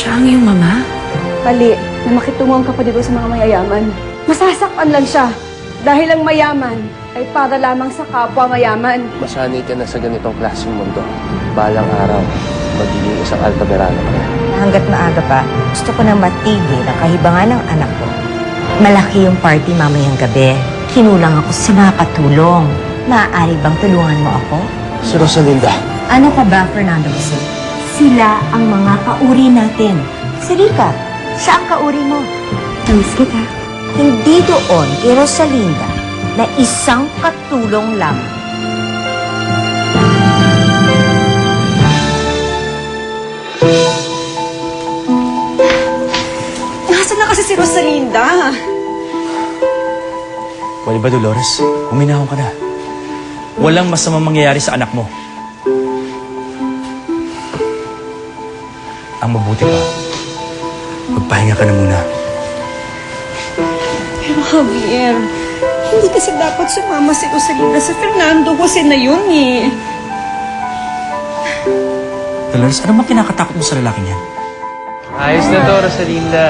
Siya ang iyong mama? Mali na makitungo ang kapatid ko sa mga mayayaman. Masasaktan lang siya dahil ang mayaman ay para lamang sa kapwa mayaman. Masanay ka na sa ganitong klaseng mundo. Balang araw, magiging isang altaberano ka na. Hanggat maaga pa, gusto ko nang matigil ang kahibangan ng anak ko. Malaki yung party mamayang gabi. Kinulang ako sa mga katulong. Maaari bang tulungan mo ako? Si Rosalinda. Ano pa ba, Fernando Jose? Sila ang mga kauri natin. Si Rica, siya ang kauri mo. Namiss kita. Hindi doon kay Rosalinda na isang katulong lamang. Nasaan na kasi si Rosalinda? Pwede ba, Dolores? Huminahon ka na. Walang masamang mangyayari sa anak mo. Ang mabuti pa, magpahinga ka na muna. Pero Javier, hindi kasi dapat sumama si Rosalinda sa Fernando Jose na yun eh. Dolores, ano bang kinakatakot mo sa lalaking yan? Ayos na to, Rosalinda.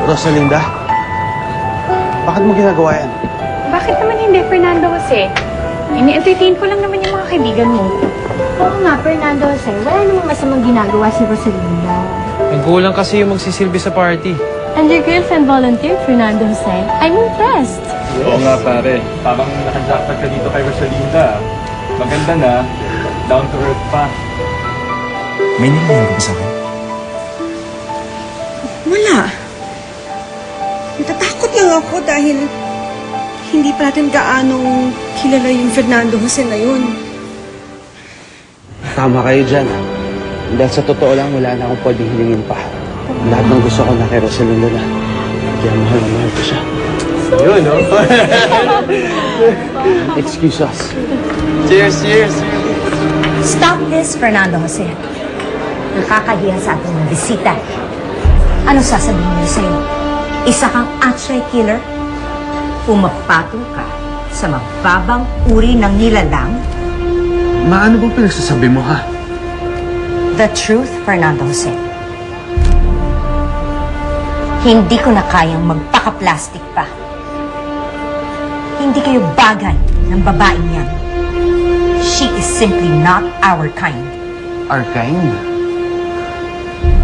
Rosalinda? Bakit mo ginagawa yan? Bakit naman hindi, Fernando Jose? Ini-entertain ko lang naman yung mga kaibigan mo. Oo nga, Fernando Jose. Wala namang masamang ginagawa si Rosalinda. Nagkulang kasi yung magsisilbi sa party. And your girlfriend volunteered, Fernando Jose. I'm impressed. Oo nga pare, parang nakajakpad ka dito kay Rosalinda. Maganda na, down to earth pa. May nilinayan ka ba sa akin? Wala. Natatakot lang ako dahil hindi pa natin gaanong kilala yung Fernando Jose na yun. Tama kayo dyan. Dahil sa totoo lang, wala na akong pwedeng hilingin pa. Lahat ng gusto ko na kay Rosalinda na. Kaya mahal na mahal ko siya. Yun, no? Excuse us. Cheers, cheers! Stop this, Fernando Jose. Nakakahiya sa ating mga bisita. Ano sasabihin niyo sa'yo? Isa kang atray killer? Pumapatol ka sa mababang uri ng nilalang? Maano bang pinagsasabi mo, ha? The truth, Fernando Jose. Hindi ko na kayang magpaka-plastic pa. Hindi kayo bagay ng babaeng yan. She is simply not our kind. Our kind?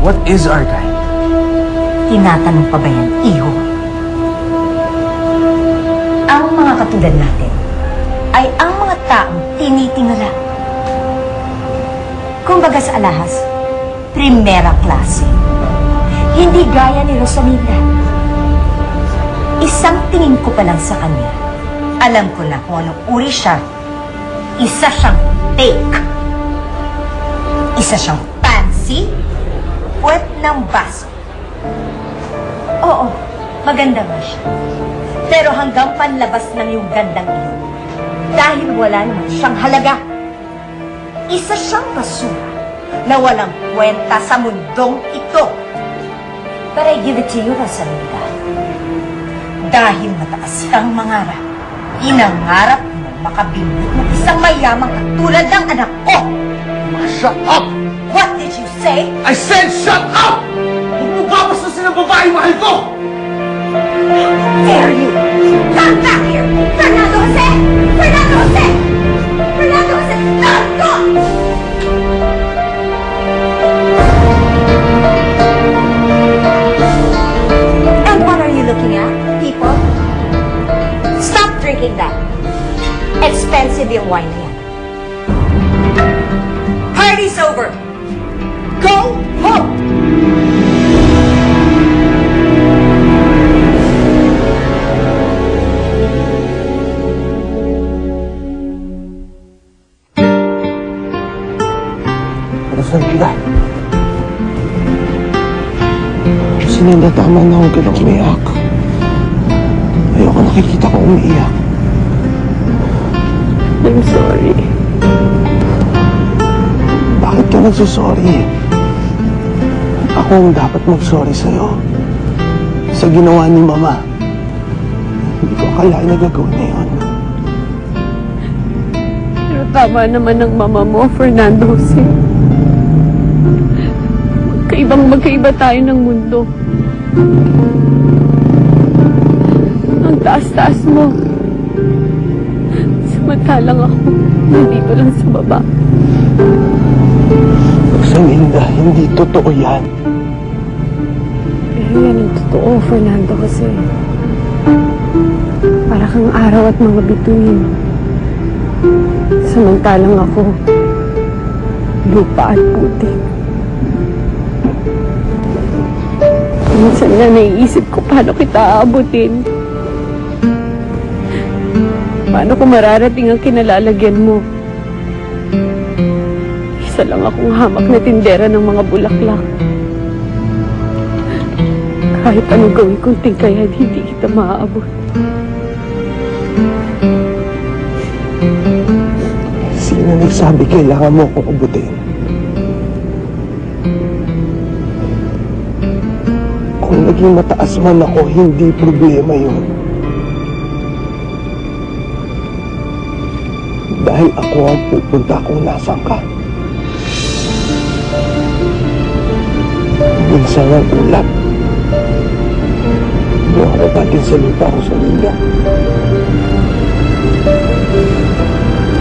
What is our kind? Tinatanong pa ba yan, iho? Ang mga katulad natin ay ang mga taong tinitingala. Kumbaga sa alahas, primera klase. Hindi gaya ni Rosalinda. Isang tingin ko pa lang sa kanya, alam ko na kung anong uri siya. Isa siyang fake. Isa siyang fancy. Puwet ng baso. Oo, maganda nga siya. Pero hanggang panlabas ng iyong gandang iyon. Dahil wala naman siyang halaga. Isa siyang basura na walang kwenta sa mundong ito. But I give it to you, Rosalinda. Dahil mataas kang mangarap, inangarap mo makabimit ng isang mayamang katulad ng anak ko. Shut up! What did you say? I said shut up! Huwag mo babastusin ang babaeng mahal ko! How dare you? Come back here! Fernando Jose! Fernando Jose! Fernando Jose! Stop! Go! And what are you looking at, people? Stop drinking that. Expensive yung wine na yan. Party's over! Go home! Rosalinda. Rosalinda, tama na. Huwag ka na umiyak. Ayoko nakikita ko umiiyak. I'm sorry. Bakit ka nagsusorry? Ako ang dapat mag-sorry sa'yo. Sa ginawa ni Mama. Hindi ko akalain na gagawin na yun. Pero tama naman ng mama mo, Fernando Jose. bang magkaiba tayo ng mundo? Ang taas-taas mo. Samantalang ako, nandito lang sa baba. Rosalinda, hindi totoo yan. Pero yan ang totoo, Fernando Jose. Para kang araw at mga bituin. Samantalang ako, lupa at putik. Minsan na naiisip ko paano kita aabutin. Paano ko mararating ang kinalalagyan mo? Isa lang akong hamak na tindera ng mga bulaklak. Kahit anong gawin kong tingkayan, hindi kita maaabot. Sino nagsabi kailangan mo akong abutin? Kung naging mataas man ako, hindi problema yun. Dahil ako ang pupunta kung nasan ka. Minsan ang ulap. Buwan natin sa lupa ko sa Linda.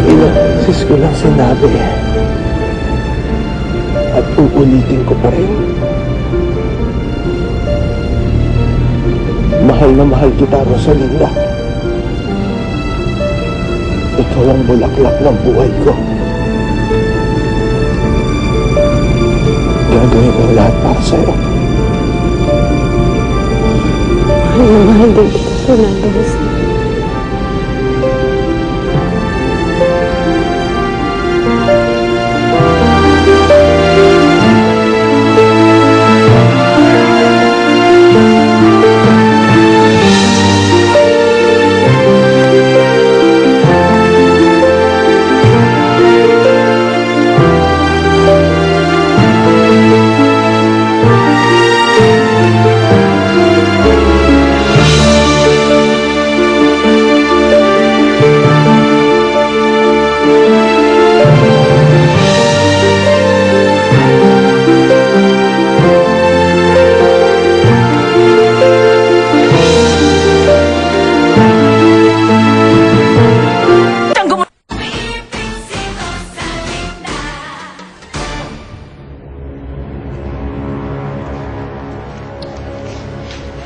Ilang beses ko lang sinabi. At uulitin ko pa rin. Mahal na mahal kita, Rosalinda. Ikaw ang bulaklak ng buhay ko. Gagawin ko lahat para sa'yo. Mahal din kita, Fernando Jose.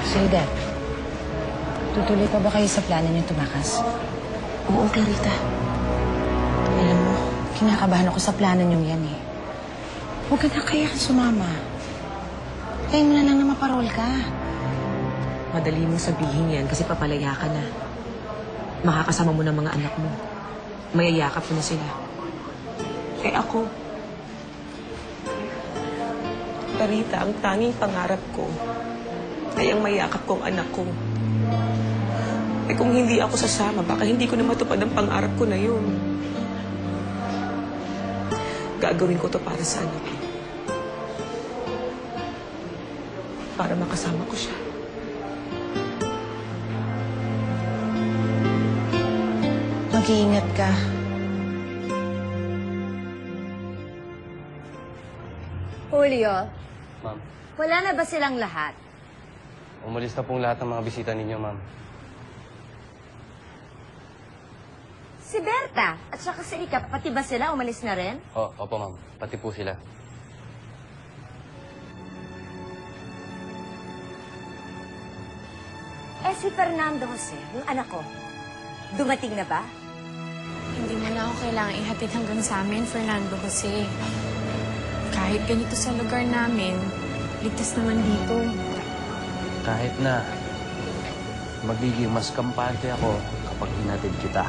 Zayda, tutuloy pa ba kayo sa plano niyo tumakas? Oo, Clarita. Alam mo, kinakabahan ako sa plano niyo yan eh. Huwag ka na kaya sumama. Tayo mo na lang na maparol ka. Madali mong sabihin yan kasi papalaya ka na. Makakasama mo ng mga anak mo. Mayayakap mo na sila. Eh ako, Clarita, ang tanging pangarap ko ay ang mayakap kong anak ko. Eh kung hindi ako sasama, baka hindi ko na matupad ang pangarap ko na yun. Gagawin ko to para sa anak ko. Para makasama ko siya. Mag-iingat ka. Julio, Ma'am, wala na ba silang lahat? umalis na pong lahat ng mga bisita ninyo, ma'am. Si Berta at saka si Ika, pati ba sila umalis na rin? Opo, ma'am. Pati po sila. Eh si Fernando Jose, yung anak ko, dumating na ba? Hindi mo na ako kailangan ihatid hanggang sa amin, Fernando Jose. Kahit ganito sa lugar namin, ligtas naman dito. Kahit na magiging mas kampante ako kapag hinatid kita.